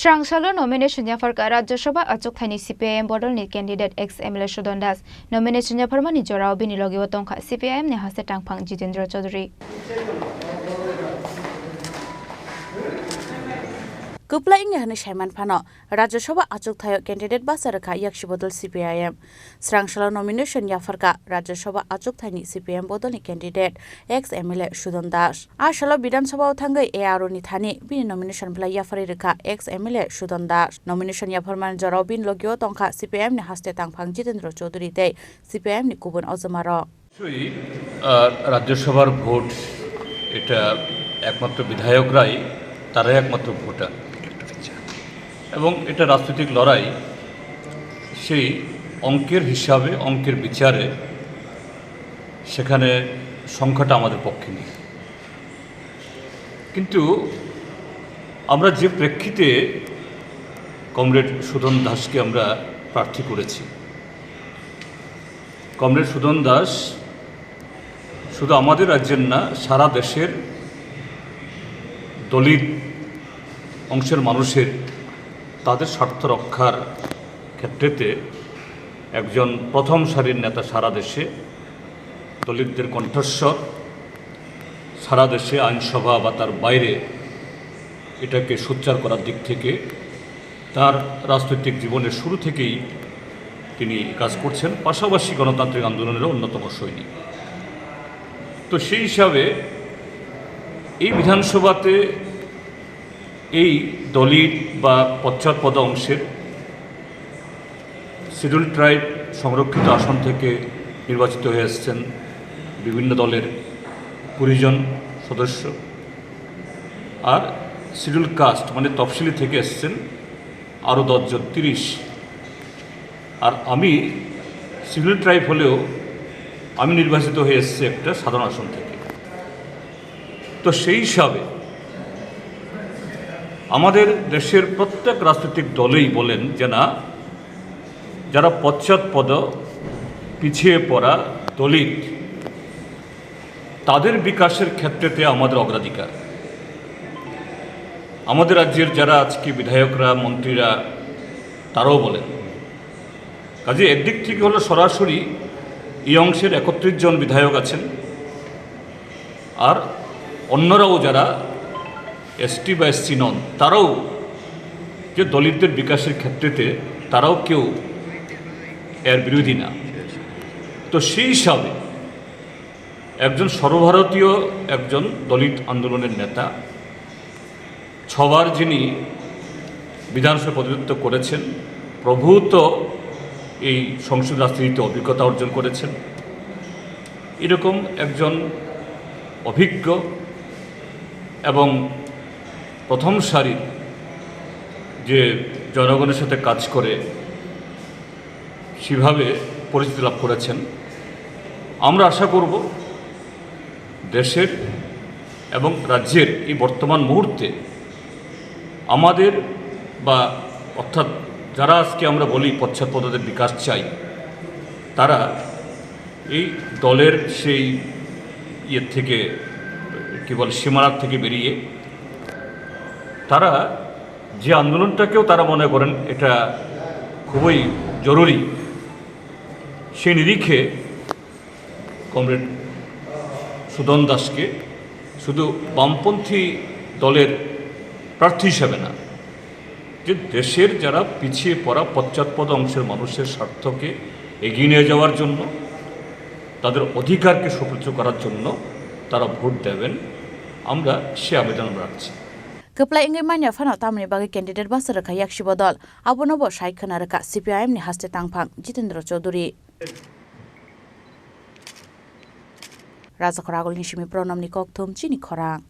স্রাংসালো nomination জাফারকা রাজ্যসভা আচক থাইনি সিপিআইএম বদলনি candidate ex M L A Sudhan Das nomination জাফারমানি জরাও বিনি লগেও তংখা সিপিআইএম নে হাসে টাংফাং Jitendra Chowdhury Kupla inge hane Shaiman Phano, Rajya Sabha achuk thayo candidate basaraka yakshi bodol CPIM. Srangshala nomination yafarka Rajya Sabha achuk thaini CPIM bodol ni candidate ex MLA Sudon Das. Ashalo Bidhan Sabha thangai ARO ni thani bin nomination bla yafari reka ex MLA Sudon Das. Nomination yafarman jorau bin logyo tongkha CPIM ni haste tangphang Jitendra Chaudhary te CPIM ni kubun ozamaro. রাজ্য সভার vote এটা একমাত্র বিধায়করাই তারাই একমাত্র voter এবং এটা রাজনৈতিক লড়াই সেই অঙ্কের হিসাবে অঙ্কের বিচারে সেখানে সংখ্যাটা আমাদের পক্ষে নেই কিন্তু আমরা যে প্রেক্ষিতে কমরেড সুদন দাসকে আমরা প্রার্থী করেছি কমরেড সুদন দাস শুধু আমাদের রাজ্যের না সারা দেশের দলিত অংশের মানুষের তাদের স্বার্থ রক্ষার ক্ষেত্রেতে একজন প্রথম সারির নেতা সারা দেশে দলিতদের কণ্ঠস্বর সারা দেশে আইনসভা বা তার বাইরে এটাকে সোচ্চার করার দিক থেকে তার রাজনৈতিক জীবনের শুরু থেকেই তিনি কাজ করছেন পাশাপাশি গণতান্ত্রিক আন্দোলনেরও অন্যতম সৈনিক তো সেই হিসাবে এই বিধানসভাতে এই দলিত বা পশ্চাৎপদ অংশের শিডিউল ট্রাইব সংরক্ষিত আসন থেকে নির্বাচিত হয়ে এসেছেন বিভিন্ন দলের 20 জন সদস্য আর শিডিউল কাস্ট মানে তফসিলি থেকে এসেছেন আরও 10 জন 30 আর আমি শিডিউল ট্রাইব হলেও আমি নির্বাচিত হয়ে এসেছি একটা সাধারণ আসন থেকে তো সেই হিসাবে আমাদের দেশের প্রত্যেক রাজনৈতিক দলেই বলেন যে না যারা পশ্চাৎপদ পিছিয়ে পড়া দলিত তাদের বিকাশের ক্ষেত্রেতে আমাদের অগ্রাধিকার আমাদের রাজ্যের যারা আজকে বিধায়করা মন্ত্রীরা তারাও বলেন কাজে একদিক থেকে হলো সরাসরি এই অংশের 31 জন বিধায়ক আছেন আর অন্যরাও যারা এসটি বা এসসি নন তারাও যে দলিতদের বিকাশের ক্ষেত্রেতে তারাও কেউ এর বিরোধী না তো সেই হিসাবে একজন সর্বভারতীয় একজন দলিত আন্দোলনের নেতা 6 বার যিনি বিধানসভা প্রতিনিধিত্ব করেছেন প্রভূত এই সংসদ রাজনীতিতে অভিজ্ঞতা অর্জন করেছেন এরকম একজন অভিজ্ঞ এবং প্রথম সারির যে জনগণের সাথে কাজ করে সেভাবে পরিচিতি লাভ করেছেন আমরা আশা করব দেশের এবং রাজ্যের এই বর্তমান মুহূর্তে আমাদের বা অর্থাৎ যারা আজকে আমরা বলি পশ্চাৎপদদের বিকাশ চাই তারা এই দলের সেই ইয়ের থেকে কী বলে সীমানার থেকে বেরিয়ে তারা যে আন্দোলনটাকেও তারা মনে করেন এটা খুবই জরুরি সেই নিরিখে কমরেড সুদন দাসকে শুধু বামপন্থী দলের প্রার্থী হিসাবে না যে দেশের যারা পিছিয়ে পড়া পশ্চাৎপদ অংশের মানুষের স্বার্থকে এগিয়ে নিয়ে যাওয়ার জন্য তাদের অধিকারকে সুপ্রতিষ্ঠিত করার জন্য তারা ভোট দেবেন আমরা সে আবেদন রাখছি Kupla inge manya phano tamni bagi candidate basaraka yakshi bodol abonobo shaikhana raka CPIM ni haste tangphang Jitendra Chaudhary Raja Khoragol ni shimi pronam ni kokthum chini khorang